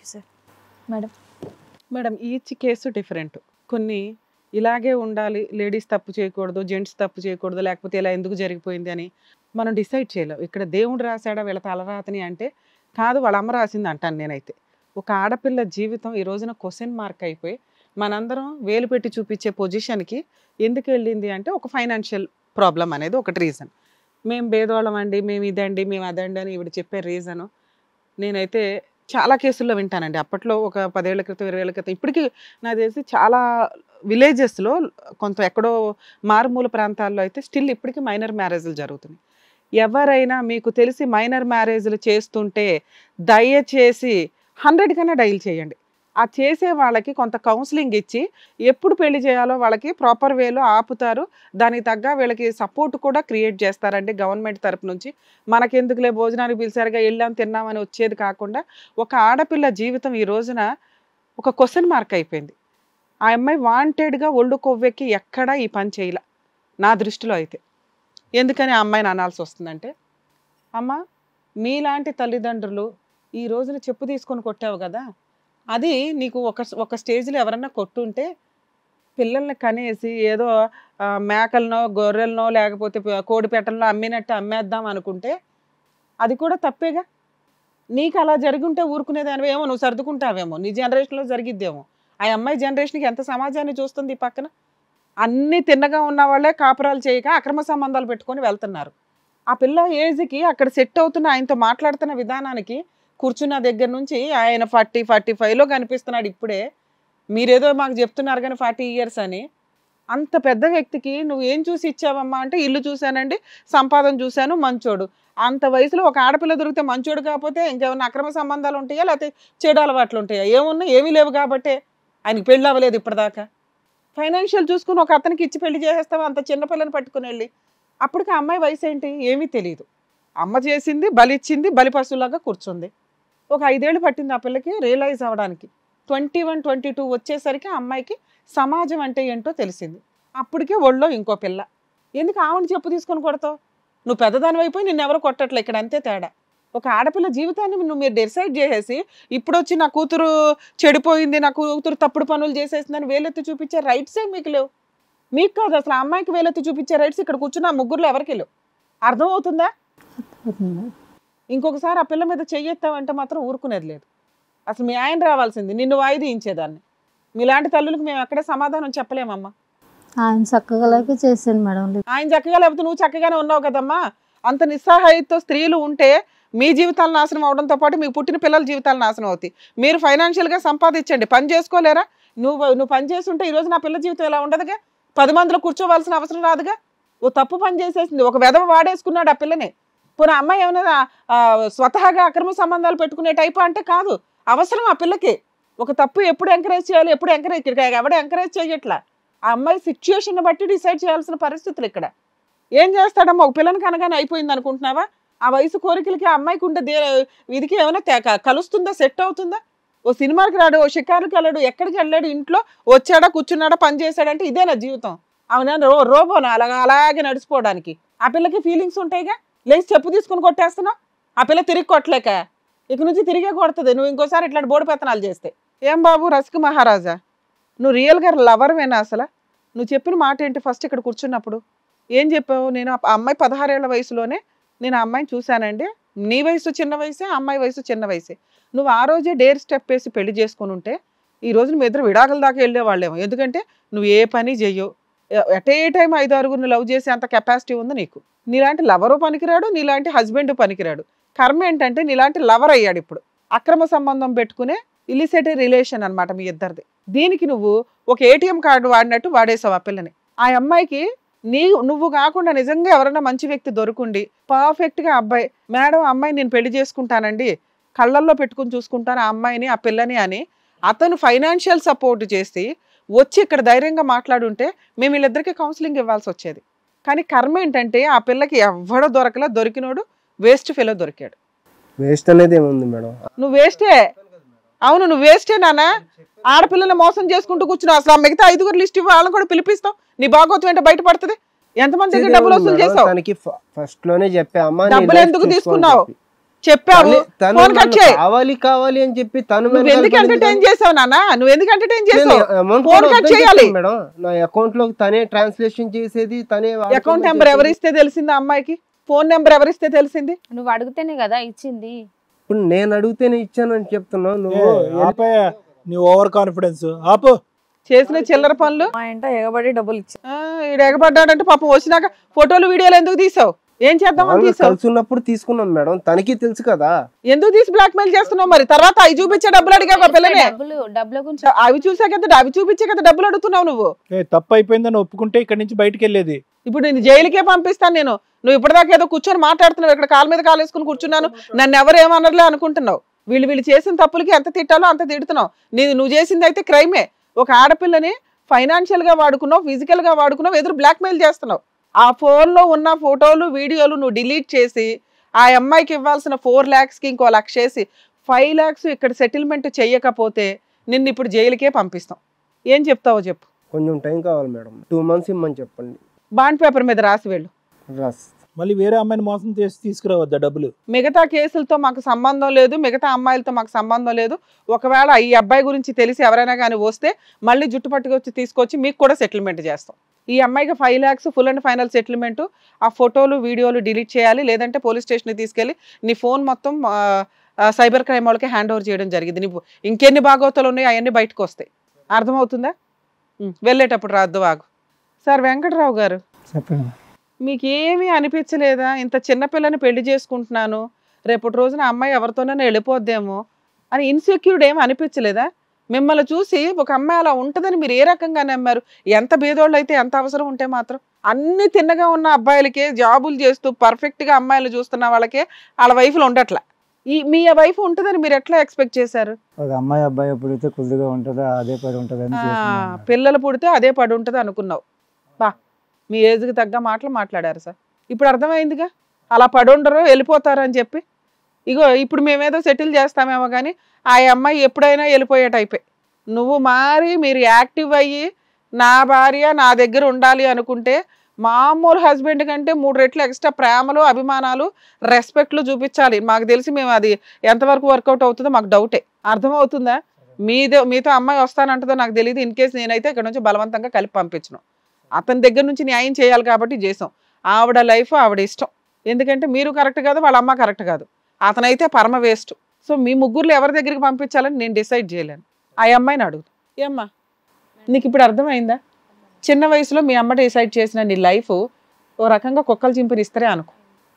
You sir. Madam madam each case different. కొన్ని ఇలాగే ఉండాలి, లేడీస్ తప్పు చేయకూడదు, జెంట్స్ తప్పు చేయకూడదు, లేకపోతే ఇలా ఎందుకు జరిగిపోయింది అని మనం డిసైడ్ చేయలేం. ఇక్కడ దేవుడు రాశాడా వీళ్ళ తలరాతని అంటే కాదు, వాళ్ళ అమ్మ రాసింది అంటాను నేనైతే. ఒక ఆడపిల్ల జీవితం ఈ రోజున క్వశ్చన్ మార్క్ అయిపోయి మనందరం వేలు పెట్టి చూపించే పొజిషన్కి ఎందుకు వెళ్ళింది అంటే ఒక ఫైనాన్షియల్ ప్రాబ్లం అనేది ఒకటి రీజన్. మేము భేదవాళ్ళం అండి, మేము ఇదండి, మేము అదండి అని ఇవిడ చెప్పే రీజను నేనైతే చాలా కేసుల్లో వింటానండి. అప్పట్లో ఒక 10 ఏళ్ల క్రితం 20 ఏళ్ల క్రితం ఇప్పటికీ నాకు తెలిసి చాలా విలేజెస్లో కొంత ఎక్కడో మారుమూల ప్రాంతాల్లో అయితే స్టిల్ ఇప్పటికీ మైనర్ మ్యారేజ్లు జరుగుతున్నాయి. ఎవరైనా మీకు తెలిసి మైనర్ మ్యారేజ్లు చేస్తుంటే దయచేసి 100 కన్నా డైల్ చేయండి. ఆ చేసే వాళ్ళకి కొంత కౌన్సిలింగ్ ఇచ్చి ఎప్పుడు పెళ్లి చేయాలో వాళ్ళకి ప్రాపర్ వేలో ఆపుతారు. దానికి తగ్గ వీళ్ళకి సపోర్ట్ కూడా క్రియేట్ చేస్తారండి గవర్నమెంట్ తరపు నుంచి. మనకెందుకులే భోజనానికి పిలిచారుగా వెళ్ళాం తిన్నామని వచ్చేది కాకుండా ఒక ఆడపిల్ల జీవితం ఈ రోజున ఒక క్వశ్చన్ మార్క్ అయిపోయింది. ఆ అమ్మాయి వాంటెడ్గా ఒళ్ళు కొవ్వెక్కి ఎక్కడా ఈ పని చేయలే నా దృష్టిలో అయితే. ఎందుకని ఆ అమ్మాయిని అనాల్సి వస్తుందంటే, అమ్మ మీలాంటి తల్లిదండ్రులు ఈ రోజున చెప్పు తీసుకొని కొట్టావు కదా, అది నీకు ఒక స్టేజ్లో ఎవరన్నా కొట్టుంటే పిల్లల్ని కనేసి ఏదో మేకలనో గొర్రెలనో లేకపోతే కోడి పెట్టలనో అమ్మినట్టు అమ్మేద్దాం అనుకుంటే అది కూడా తప్పేగా. నీకు అలా జరుగుంటే ఊరుకునేదానివేమో, నువ్వు సర్దుకుంటావేమో, నీ జనరేషన్లో జరిగిద్దేమో. ఆ అమ్మాయి జనరేషన్కి ఎంత సమాజాన్ని చూస్తుంది ఈ పక్కన. అన్నీ తిన్నగా ఉన్న వాళ్ళే కాపురాలు చేయక అక్రమ సంబంధాలు పెట్టుకొని వెళ్తున్నారు. ఆ పిల్ల ఏజ్కి అక్కడ సెట్ అవుతున్న ఆయనతో మాట్లాడుతున్న విధానానికి కూర్చున్న దగ్గర నుంచి ఆయన 40-45లో కనిపిస్తున్నాడు ఇప్పుడే. మీరేదో మాకు చెప్తున్నారు కానీ 40 years అని. అంత పెద్ద వ్యక్తికి నువ్వు ఏం చూసి ఇచ్చావమ్మా అంటే ఇల్లు చూశానండి, సంపాదన చూశాను, మంచోడు. అంత వయసులో ఒక ఆడపిల్ల దొరికితే మంచోడు కాకపోతే ఇంకేమన్నా అక్రమ సంబంధాలు ఉంటాయా లేకపోతే చెడు అలవాట్లు ఉంటాయా? ఏమున్నా ఏమీ లేవు కాబట్టే ఆయనకి పెళ్ళి అవ్వలేదు ఇప్పటిదాకా. ఫైనాన్షియల్ చూసుకుని ఒక అతనికి ఇచ్చి పెళ్లి చేసేస్తావా అంత చిన్నపిల్లని పట్టుకుని వెళ్ళి? అప్పటికి ఆ అమ్మాయి వయసు ఏంటి ఏమీ తెలియదు. అమ్మ చేసింది, బలిచ్చింది, బలిపశువులాగా కూర్చుంది. ఒక 5 ఏళ్ళు పట్టింది ఆ పిల్లకి రియలైజ్ అవ్వడానికి. 21-22 వచ్చేసరికి ఆ అమ్మాయికి సమాజం అంటే ఏంటో తెలిసింది. అప్పటికే ఒళ్ళో ఇంకో పిల్ల. ఎందుకు ఆవిడ చెప్పు తీసుకొని కొడతావు? నువ్వు పెద్దదాని అయిపోయి నిన్నెవరో కొట్టట్లే, ఇక్కడ అంతే తేడా. ఒక ఆడపిల్ల జీవితాన్ని మీరు డిసైడ్ చేసేసి ఇప్పుడు వచ్చి నా కూతురు చెడిపోయింది, నా కూతురు తప్పుడు పనులు చేసేసిందని వేలెత్తి చూపించే రైట్సే మీకు లేవు. మీకు కాదు అసలు ఆ అమ్మాయికి వేలెత్తి చూపించే రైట్స్ ఇక్కడ కూర్చున్న ముగ్గురులో ఎవరికి లేవు. అర్థమవుతుందా? ఇంకొకసారి ఆ పిల్ల మీద చెయ్యెత్తావంటే మాత్రం ఊరుకునేది లేదు. అసలు మీ ఆయన రావాల్సింది, నిన్ను వాయిదా ఇచ్చేదాన్ని. మీలాంటి తల్లులకు మేము ఎక్కడే సమాధానం చెప్పలేమమ్మా. ఆయన చక్కగా చేశాను మేడం. ఆయన చక్కగా లేకపోతే నువ్వు చక్కగానే ఉన్నావు కదమ్మా. అంత నిస్సహాయతతో స్త్రీలు ఉంటే మీ జీవితాలు నాశనం అవడంతో పాటు మీ పుట్టిన పిల్లల జీవితాలు నాశనం అవుతాయి. మీరు ఫైనాన్షియల్గా సంపాదించండి, పని చేసుకోలేరా? నువ్వు పని చేస్తుంటే ఈరోజు నా పిల్ల జీవితం ఇలా ఉండదుగా, 10 మందిలో కూర్చోవలసిన అవసరం రాదుగా. ఓ తప్పు పని చేసేసింది, ఒక వెధవ వాడేసుకున్నాడు ఆ పిల్లని. పోనీ అమ్మాయి ఏమైనా స్వతహాగా అక్రమ సంబంధాలు పెట్టుకునే టైప్ అంటే కాదు. అవసరం ఆ పిల్లకి. ఒక తప్పు ఎప్పుడు ఎంకరేజ్ చేయాలి, ఎప్పుడు ఎవడ ఎంకరేజ్ చేయట్లా. ఆ అమ్మాయి సిచ్యుయేషన్ బట్టి డిసైడ్ చేయాల్సిన పరిస్థితులు ఇక్కడ. ఏం చేస్తాడమ్మా? ఒక పిల్లని కనగానే అయిపోయింది అనుకుంటున్నావా? ఆ వయసు కోరికలకి ఆ అమ్మాయికి ఉండే ఇదికి ఏమైనా కలుస్తుందా, సెట్ అవుతుందా? ఓ సినిమాకి రాడు, ఓ షికారుకి వెళ్ళాడు, ఎక్కడికి వెళ్ళాడు, ఇంట్లో వచ్చాడా కూర్చున్నాడా పని చేశాడంటే ఇదేనా జీవితం? అవునా రోబోనా అలాగే నడిచిపోవడానికి? ఆ పిల్లకి ఫీలింగ్స్ ఉంటాయిగా. లేచి చెప్పు తీసుకుని కొట్టేస్తున్నావు. ఆ పిల్ల తిరిగి కొట్టలేక ఇక నుంచి తిరిగే కొడుతుంది నువ్వు ఇంకోసారి ఇట్లాంటి బోడి పెత్తనాలు చేస్తే. ఏం బాబు రసిక మహారాజా, నువ్వు రియల్గా లవర్వేనా అసలు? నువ్వు చెప్పిన మాట ఏంటి ఫస్ట్ ఇక్కడ కూర్చున్నప్పుడు? ఏం చెప్పావు? నేను ఆ అమ్మాయి 16 ఏళ్ల వయసులోనే నేను ఆ అమ్మాయిని చూశానండి. నీ వయసు చిన్న వయసే, ఆ అమ్మాయి వయసు చిన్న వయసే. నువ్వు ఆ రోజే డేర్ స్టెప్ వేసి పెళ్లి చేసుకుని ఉంటే ఈ రోజు నువ్వు ఇద్దరు విడాకుల దాకా వెళ్ళేవాళ్ళేమో. ఎందుకంటే నువ్వు ఏ పని చెయ్యవు. ఎట్ ఏ టైం 5-6 లవ్ చేసే అంత కెపాసిటీ ఉంది నీకు. నీలాంటి లవరు పనికిరాడు, నీలాంటి హస్బెండ్ పనికిరాడు. కర్మ ఏంటంటే నీలాంటి లవర్ అయ్యాడు ఇప్పుడు. అక్రమ సంబంధం పెట్టుకునే ఇలిసిట్ రిలేషన్ అనమాట మీ ఇద్దరిది. దీనికి నువ్వు ఒక ATM కార్డు వాడినట్టు వాడేసావు ఆ పిల్లని. ఆ అమ్మాయికి నువ్వు కాకుండా నిజంగా ఎవరైనా మంచి వ్యక్తి దొరుకుండి పర్ఫెక్ట్గా అబ్బాయి, మేడం అమ్మాయి నేను పెళ్లి చేసుకుంటానండి, కళ్ళల్లో పెట్టుకుని చూసుకుంటాను ఆ అమ్మాయిని ఆ పిల్లని అని అతను ఫైనాన్షియల్ సపోర్ట్ చేసి వచ్చి ఇక్కడ ధైర్యంగా మాట్లాడుంటే మేము వీళ్ళిద్దరికి కౌన్సిలింగ్ ఇవ్వాల్సి వచ్చేది. కానీ కర్మ ఏంటంటే ఆ పిల్లకి ఎవడో దొరకలా, దొరికినోడు వేస్ట్ ఫెలో దొరికాడు. వేస్ట్ అనేది ఏముంది మేడం? నువ్వు వేస్టే. అవును నువ్వు వేస్టే నాన్న. ఆడపిల్లల్ని మోసం చేసుకుంటూ కూర్చున్నావు. అసలు ఆ మిగతా 5 లిస్ట్ ఇవ్వ, వాళ్ళని కూడా పిలిపిస్తావు. నీ భాగవతం ఏంటో బయటపడుతుంది. ఎంతమంది దగ్గర డబ్బులు వసూలు చేసావు? ఫస్ట్ లోనే చెప్పా అమ్మా డబ్బులు ఎందుకు తీసుకున్నావు? చెప్పావు, తను ఫోన్ కట్ నన్ను చేయి. కావాలి కావాలి అని చెప్పి తను నువ్వు వెనకాల ఎందుకు పడింది ఎంటర్టైన్ కానీ చేసావు నాన్న? నువ్వు ఎందుకు ఎంటర్టైన్ నేను చేసావు? అమౌంట్ ఫోన్ కూడా కట్ వద్దని చేయాలి. చెప్పాను మేడం. నా అకౌంట్ లో తనే ట్రాన్స్లేషన్ చేసేది, తనే అకౌంట్ వాడుకోమని నెంబర్ చెప్పేది. ఎవరిస్తే తెలిసింది అమ్మాయికి? ఫోన్ నెంబర్ ఎవరిస్తే తెలిసింది? నువ్వు అడిగితేనే కదా ఇచ్చింది. ఇప్పుడు నేను అడిగితేనే ఇచ్చానని చెప్తున్నావు నువ్వు. ఆపే నీ ఓవర్ కాన్ఫిడెన్స్ ఆపు. చేసిన చిల్లర పనులు. మా ఇంట ఎగబడి డబ్బులు ఇచ్చి ఈడు ఎగబడ్డాడంటే పాపం వచ్చినాక ఫోటోలు వీడియోలు ఎందుకు తీసావు? ఏం చేద్దామని వాళ్ళు తీసావు? కలిసి ఉన్నప్పుడు తీసుకున్నాం మేడం, తనకి తెలుసు కదా. ఎందుకు తీసి బ్లాక్ మెయిల్ చేస్తున్నావు? మరి తర్వాత అవి చూపించే డబ్బులు అడిగావు పిల్లనే. డబ్బుల గురించి అవి చూసా కదా, అవి చూపించే కదా డబ్బులు అడుగుతున్నావు నువ్వు. తప్పు అయిపోయిందని ఒప్పుకుంటే ఇక్కడ నుంచి బయటికి వెళ్ళేది. ఇప్పుడు నేను జైలుకే పంపిస్తాను నేను. నువ్వు ఇప్పటిదాకా ఏదో కూర్చొని మాట్లాడుతున్నావు, ఇక్కడ కాలు మీద కాలు వేసుకుని కూర్చున్నాను, నన్ను ఎవరు ఏమనర్లే అనుకుంటున్నావు. వీళ్ళు చేసిన తప్పులకి ఎంత తిట్టాలో అంత తిడుతున్నావు. నువ్వు చేసింది అయితే క్రైమే. ఒక ఆడపిల్లని ఫైనాన్షియల్ గా వాడుకున్నావు, ఫిజికల్ గా వాడుకున్నావు, ఎదురు బ్లాక్ మెయిల్ చేస్తున్నావు. ఆ ఫోన్లో ఉన్న ఫోటోలు వీడియోలు నువ్వు డిలీట్ చేసి ఆ అమ్మాయికి ఇవ్వాల్సిన 4 lakhsకి ఇంకో 1 lakh చేసి 5 lakhs ఇక్కడ సెటిల్మెంట్ చెయ్యకపోతే నిన్ను ఇప్పుడు జైలుకే పంపిస్తాం. ఏం చెప్తావో చెప్పు. కొంచెం టైం కావాలి మేడం, 2 months ఇమ్మని చెప్పండి. బాండ్ పేపర్ మీద రాసి వెళ్ళు. రాస్ మళ్ళీ వేరే అమ్మాయిని మోసం చేసి తీసుకురావద్దా డబ్బులు? మిగతా కేసులతో మాకు సంబంధం లేదు, మిగతా అమ్మాయిలతో మాకు సంబంధం లేదు. ఒకవేళ ఈ అబ్బాయి గురించి తెలిసి ఎవరైనా కానీ వస్తే మళ్ళీ జుట్టు పట్టుకొచ్చి తీసుకొచ్చి మీకు కూడా సెటిల్మెంట్ చేస్తాం. ఈ అమ్మాయికి 5 lakhs full and final settlement. ఆ ఫోటోలు వీడియోలు డిలీట్ చేయాలి, లేదంటే పోలీస్ స్టేషన్కి తీసుకెళ్ళి నీ ఫోన్ మొత్తం సైబర్ క్రైమ్ వాళ్ళకి హ్యాండ్ ఓవర్ చేయడం జరిగింది. నువ్వు ఇంకెన్ని భాగవతాలు ఉన్నాయి అవన్నీ బయటకు వస్తాయి. అర్థమవుతుందా? వెళ్ళేటప్పుడు రాద్దు వాగు. సార్ వెంకటరావు గారు, చెప్పండి. మీకు ఏమీ అనిపించలేదా? ఇంత చిన్నపిల్లని పెళ్లి చేసుకుంటున్నాను, రేపటి రోజున అమ్మాయి ఎవరితోనైనా వెళ్ళిపోద్దేమో అని ఇన్సెక్యూర్డ్ ఏమి అనిపించలేదా? మిమ్మల్ని చూసి ఒక అమ్మాయి అలా ఉంటుందని మీరు ఏ రకంగా నమ్మారు? ఎంత బేదోళ్ళు అయితే ఎంత అవసరం ఉంటే మాత్రం. అన్ని తిన్నగా ఉన్న అబ్బాయిలకే, జాబులు చేస్తూ పర్ఫెక్ట్గా అమ్మాయిలు చూస్తున్న వాళ్ళకే వాళ్ళ వైఫ్లు ఉండట్లా. మీ వైఫ్ ఉంటుందని మీరు ఎట్లా ఎక్స్పెక్ట్ చేశారు? ఒక అమ్మాయి అబ్బాయి పుడితే కొద్దిగా ఉంటుందా, అదే పడి ఉంటుందని పిల్లలు పుడితే అదే పడి ఉంటుంది అనుకున్నావు. బా, మీ ఏజ్కి తగ్గ మాటలు మాట్లాడారు సార్. ఇప్పుడు అర్థమైందిగా, అలా పడి ఉండరు వెళ్ళిపోతారు అని చెప్పి. ఇగో ఇప్పుడు మేమేదో సెటిల్ చేస్తామేమో కానీ ఆ అమ్మాయి ఎప్పుడైనా వెళ్ళిపోయే టైపే. నువ్వు మారి మీరు యాక్టివ్ అయ్యి నా భార్య నా దగ్గర ఉండాలి అనుకుంటే మామూలు హస్బెండ్ కంటే 3 రెట్లు ఎక్స్ట్రా ప్రేమలు, అభిమానాలు, రెస్పెక్ట్లు చూపించాలి. మాకు తెలిసి మేము అది ఎంతవరకు వర్కౌట్ అవుతుందో మాకు డౌటే. అర్థమవుతుందా? మీతో అమ్మాయి వస్తానంటుందో నాకు తెలియదు. ఇన్ కేసు నేనైతే ఇక్కడ నుంచి బలవంతంగా కలిపి పంపించను. అతని దగ్గర నుంచి న్యాయం చేయాలి కాబట్టి చేసాం. ఆవిడ లైఫ్ ఆవిడ ఇష్టం. ఎందుకంటే మీరు కరెక్ట్ కాదు, వాళ్ళ అమ్మ కరెక్ట్ కాదు, అతనైతే పరమ వేస్ట్. సో మీ ముగ్గురులో ఎవరి దగ్గరికి పంపించాలని నేను డిసైడ్ చేయలేను. ఆ అమ్మాయిని అడుగు. ఏమ్మా నీకు ఇప్పుడు అర్థమైందా? చిన్న వయసులో మీ అమ్మ డిసైడ్ చేసిన నీ లైఫ్ ఓ రకంగా కుక్కలు చింపిని ఇస్తారే అనుకో.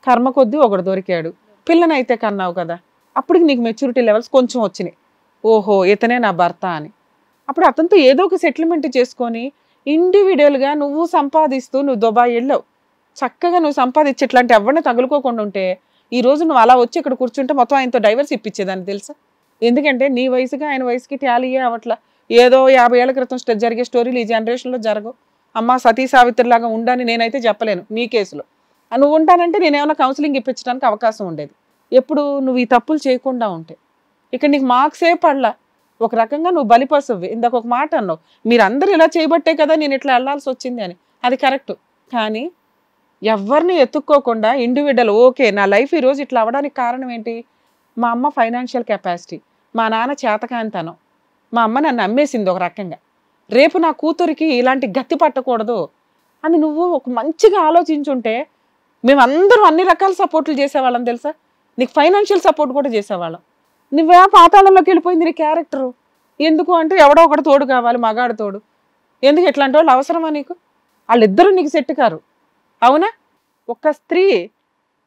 కర్మ కొద్దీ ఒకడు దొరికాడు, పిల్లనైతే కన్నావు కదా. అప్పటికి నీకు మెచ్యూరిటీ లెవెల్స్ కొంచెం వచ్చినాయి. ఓహో ఇతనే నా భర్త అని. అప్పుడు అతనితో ఏదో ఒక సెటిల్మెంట్ చేసుకొని ఇండివిజువల్గా నువ్వు సంపాదిస్తూ నువ్వు దుబాయ్ వెళ్ళావు. చక్కగా నువ్వు సంపాదించి ఇట్లాంటి ఎవరిని తగులుకోకుండా ఉంటే ఈ రోజు నువ్వు అలా వచ్చి ఇక్కడ కూర్చుంటే మొత్తం ఆయనతో డైవర్స్ ఇప్పించేదాన్ని తెలుసా? ఎందుకంటే నీ వయసుగా ఆయన వయసుకి టాలీయే అవట్లా. ఏదో 50 ఏళ్ల క్రితం జరిగే స్టోరీలు ఈ జనరేషన్లో జరగవు. అమ్మ సతీ సావిత్రిలాగా ఉండని నేనైతే చెప్పలేను. నీ కేసులో నువ్వు ఉంటానంటే నేనేమైనా కౌన్సిలింగ్ ఇప్పించడానికి అవకాశం ఉండేది. ఎప్పుడు నువ్వు ఈ తప్పులు చేయకుండా ఉంటే ఇక్కడ నీకు మార్క్సే పడలా. ఒక రకంగా నువ్వు బలిపసువి. ఇందాక ఒక మాట అన్నావు, మీరందరూ ఇలా చేయబట్టే కదా నేను ఇట్లా వెళ్ళాల్సి వచ్చింది అని. అది కరెక్ట్. కానీ ఎవరిని ఎత్తుక్కోకుండా ఇండివిజువల్ ఓకే నా లైఫ్ ఈరోజు ఇట్లా అవ్వడానికి కారణం ఏంటి? మా అమ్మ ఫైనాన్షియల్ కెపాసిటీ, మా నాన్న చేతకాంతనం, మా అమ్మ నన్ను అమ్మేసింది ఒక రకంగా. రేపు నా కూతురికి ఇలాంటి గతి పట్టకూడదు అని నువ్వు ఒక మంచిగా ఆలోచించుంటే మేమందరం అన్ని రకాల సపోర్ట్లు చేసేవాళ్ళం తెలుసా. నీకు ఫైనాన్షియల్ సపోర్ట్ కూడా చేసేవాళ్ళం. నువ్వే పాతాళంలోకి వెళ్ళిపోయింది నీ క్యారెక్టరు. ఎందుకు అంటే ఎవడో ఒకటి తోడు కావాలి, మగాడు తోడు. ఎందుకు ఇట్లాంటి వాళ్ళు అవసరమా నీకు? వాళ్ళిద్దరూ నీకు సెట్ కారు. అవునా? ఒక స్త్రీ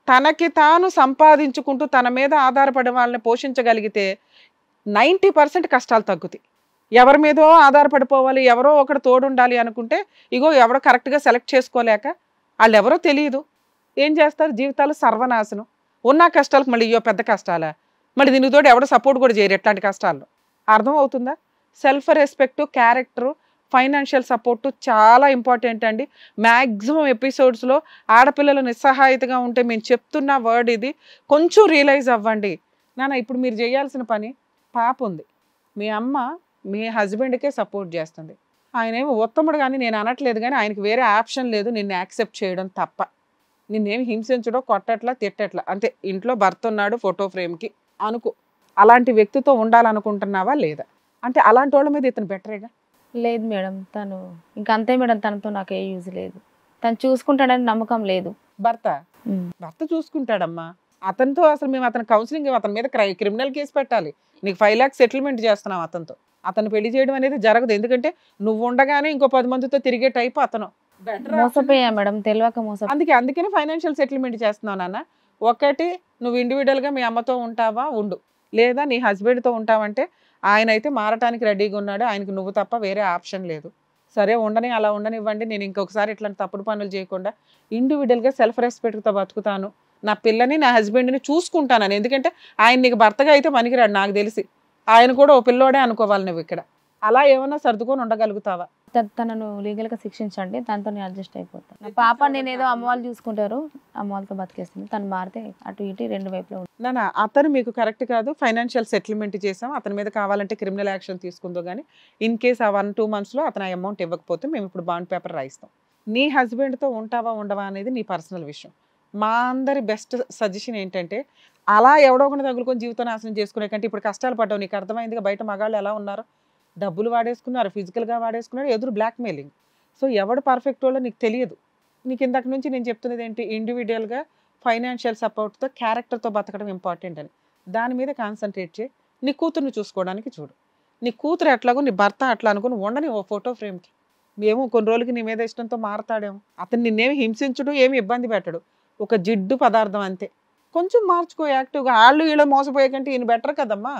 తనకి తాను సంపాదించుకుంటూ తన మీద ఆధారపడే వాళ్ళని పోషించగలిగితే 90% కష్టాలు తగ్గుతాయి. ఎవరి మీదో ఆధారపడిపోవాలి, ఎవరో ఒకటి తోడుండాలి అనుకుంటే ఇగో ఎవరో కరెక్ట్గా సెలెక్ట్ చేసుకోలేక వాళ్ళు ఎవరో తెలియదు ఏం చేస్తారు, జీవితాలు సర్వనాశనం. ఉన్న కష్టాలకు మళ్ళీ ఇయ్యో పెద్ద కష్టాలా, మళ్ళీ దీనికి తోడు ఎవడో సపోర్ట్ కూడా చేయరు ఎట్లాంటి కష్టాల్లో. అర్థం అవుతుందా? Self respect, character, financial support చాలా ఇంపార్టెంట్ అండి. మ్యాక్సిమం ఎపిసోడ్స్లో ఆడపిల్లలు నిస్సహాయతగా ఉంటే మేము చెప్తున్న వర్డ్ ఇది. కొంచెం రియలైజ్ అవ్వండి. నాన్న ఇప్పుడు మీరు చేయాల్సిన పని, పాప ఉంది, మీ అమ్మ మీ హస్బెండ్కే సపోర్ట్ చేస్తుంది. ఆయన ఏమి ఉత్తముడు కానీ నేను అనట్లేదు, కానీ ఆయనకి వేరే ఆప్షన్ లేదు నిన్ను యాక్సెప్ట్ చేయడం తప్ప. నిన్నేమి హింసించడో కొట్టట్లా తిట్టట్లా అంతే. ఇంట్లో భర్త ఉన్నాడు ఫోటో ఫ్రేమ్కి అనుకో. అలాంటి వ్యక్తితో ఉండాలనుకుంటున్నావా లేదా? అంటే అలాంటి వాళ్ళ మీద ఇతను బెటరేగా. లేదు మేడం, తను ఇంకా అంతే మేడం, తనతో నాకు ఏ యూజ్ లేదు. తను చూసుకుంటాడని నమ్మకం లేదు. భర్త భర్త చూసుకుంటాడమ్మా. అతనితో అసలు మేము అతను కౌన్సిలింగ్, అతని మీద క్రిమినల్ కేసు పెట్టాలి. నీకు 5 lakhs సెటిల్మెంట్ చేస్తున్నావు అతనితో. అతను పెళ్లి చేయడం అనేది జరగదు. ఎందుకంటే నువ్వు ఉండగానే ఇంకో 10 మందితో తిరిగే టైపు అతను. మోసపోయా మేడం, తెలియక మోసపోయా. అందుకని ఫైనాన్షియల్ సెటిల్మెంట్ చేస్తున్నావు నాన్న. ఒకటి, నువ్వు ఇండివిడువల్గా మీ అమ్మతో ఉంటావా ఉండు, లేదా నీ హస్బెండ్తో ఉంటావంటే ఆయన అయితే మారటానికి రెడీగా ఉన్నాడు. ఆయనకు నువ్వు తప్ప వేరే ఆప్షన్ లేదు. సరే ఉండని, అలా ఉండనివ్వండి. నేను ఇంకొకసారి ఇట్లాంటి తప్పుడు పనులు చేయకుండా ఇండివిడువల్గా సెల్ఫ్ రెస్పెక్ట్తో బతుకుతాను, నా పిల్లని నా హస్బెండ్ని చూసుకుంటానని. ఎందుకంటే ఆయన నీకు భర్తగా అయితే పనికిరాడు నాకు తెలిసి. ఆయన కూడా ఓ పిల్లోడే అనుకోవాలి నువ్వు ఇక్కడ. అలా ఏమన్నా సర్దుకొని ఉండగలుగుతావా? తనను లీగల్ గా శిక్షించండి, దాంతో నేను అడ్జస్ట్ అయిపోతాను. నా పాప నేనేదో అమ్మ వాళ్ళు చూసుకుంటారు, అమ్మ వాళ్ళతో బతికేస్తుంది. తను మారితే అటు ఇటు 2 వైపులో నాన్న అతను మీకు కరెక్ట్ కాదు. ఫైనాన్షియల్ సెటిల్మెంట్ చేసాం, అతని మీద కావాలంటే క్రిమినల్ యాక్షన్ తీసుకుందో కానీ ఇన్ కేస్ ఆ 1-2 monthsలో అతను ఆ అమౌంట్ ఇవ్వకపోతే మేము ఇప్పుడు బాండ్ పేపర్ రాయిస్తాం. నీ హస్బెండ్తో ఉంటావా ఉండవా అనేది నీ పర్సనల్ విషయం. మా అందరి బెస్ట్ సజెషన్ ఏంటంటే అలా ఎవడో ఒకటి తగులుకొని జీవితం నాశనం చేసుకునే కంటే ఇప్పుడు కష్టాలు పడ్డావు. నీకు అర్థమైందిగా బయట మగాళ్ళు ఎలా ఉన్నారు. డబ్బులు వాడేసుకున్నారు, ఫిజికల్గా వాడేసుకున్నారు, ఎదురు బ్లాక్మెయిలింగ్. సో ఎవడు పర్ఫెక్ట్ వాళ్ళో నీకు తెలియదు. నీకు ఇంతకు నుంచి నేను చెప్తున్నది ఏంటి, ఇండివిజువల్గా ఫైనాన్షియల్ సపోర్ట్తో క్యారెక్టర్తో బతకడం ఇంపార్టెంట్ అని. దాని మీద కాన్సన్ట్రేట్ చేయి. నీ కూతుర్ని చూసుకోవడానికి చూడు. నీ కూతురు ఎట్లాగో నీ భర్త అట్లా అనుకుని ఉండని ఓ ఫోటో ఫ్రేమ్కి. ఏమో కొన్ని రోజులకి నీ మీద ఇష్టంతో మారతాడేమో. అతను నిన్నేమి హింసించడు, ఏమి ఇబ్బంది పెట్టడు, ఒక జిడ్డు పదార్థం అంతే. కొంచెం మార్చుకో యాక్టివ్గా. వాళ్ళు వీళ్ళు మోసపోయే కంటే ఈయన బెటర్ కదమ్మా.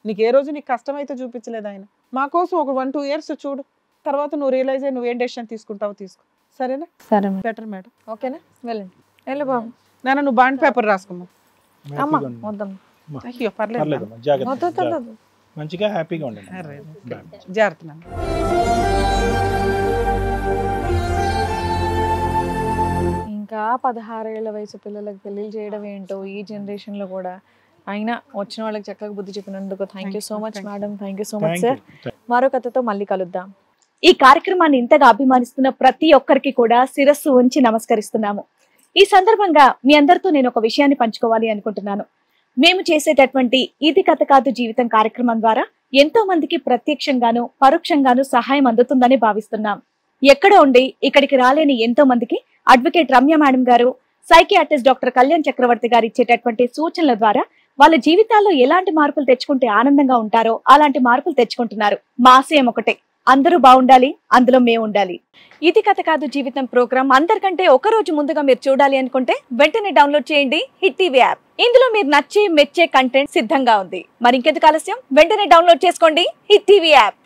నీకు ఏ రోజు నీకు కష్టమైతే చూపించలేదు ఆయన. మా కోసం ఒక 1-2 years చూడు, తర్వాత నువ్వు రియలైజ్ అయ్యి నువ్వేం డెసిషన్ తీసుకుంటావో తీసుకో. సరేనా? సరే బెటర్ మేడం. ఓకేనా, వెళ్ళండి. వెళ్ళు బాబు. నాన్న నువ్వు బాండ్ పేపర్ రాసుకోమ్మా. అమ్మ వద్దాం, అయ్యో పర్లేదు. పర్లేదమ్మా, జాగ్రత్త, వద్దు, వద్దు, వద్దు. మంచిగా హ్యాపీగా ఉండండి. జాగ్రత్త నాన్న. ఇంకా 16 ఏళ్ల వయసు పిల్లలకు పెళ్లిళ్ళు చేయడం ఏంటో ఈ జనరేషన్ లో కూడా. అయినా వచ్చిన వాళ్ళకి చక్కగా బుద్ధి చెప్పినందుకు thank you so much madam. Thank you so much sir. మరో కథతో మళ్ళీ కలుద్దాం. ఈ కార్యక్రమాన్ని ఇంతగా అభిమానిస్తున్న ప్రతి ఒక్కరికి కూడా శిరస్సు ఉంచి నమస్కరిస్తున్నాము. ఈ సందర్భంగా మీ అందరితో నేను ఒక విషయాన్ని పంచుకోవాలి అనుకుంటున్నాను. మేము చేసేటటువంటి ఇది కథ కాదు జీవితం కార్యక్రమం ద్వారా ఎంతో మందికి ప్రత్యక్షంగాను పరోక్షంగాను సహాయం అందుతుందని భావిస్తున్నాం. ఎక్కడో ఉండి ఇక్కడికి రాలేని ఎంతో మందికి అడ్వకేట్ రమ్య మేడం గారు, సైకియాట్రిస్ట్ డాక్టర్ కళ్యాణ్ చక్రవర్తి గారు ఇచ్చేటటువంటి సూచనల ద్వారా వాళ్ళ జీవితాల్లో ఎలాంటి మార్పులు తెచ్చుకుంటే ఆనందంగా ఉంటారో అలాంటి మార్పులు తెచ్చుకుంటున్నారు. మా ఆశయం ఒకటే, అందరూ బాగుండాలి, అందులో మేము ఉండాలి. ఇది కథ కాదు జీవితం ప్రోగ్రామ్ అందరికంటే ఒక రోజు ముందుగా మీరు చూడాలి అనుకుంటే వెంటనే డౌన్లోడ్ చేయండి హిట్ టీవీ యాప్. ఇందులో మీరు నచ్చే మెచ్చే కంటెంట్ సిద్ధంగా ఉంది. మరి ఇంకెందుకు ఆలస్యం, వెంటనే డౌన్లోడ్ చేసుకోండి హిట్ టీవీ యాప్.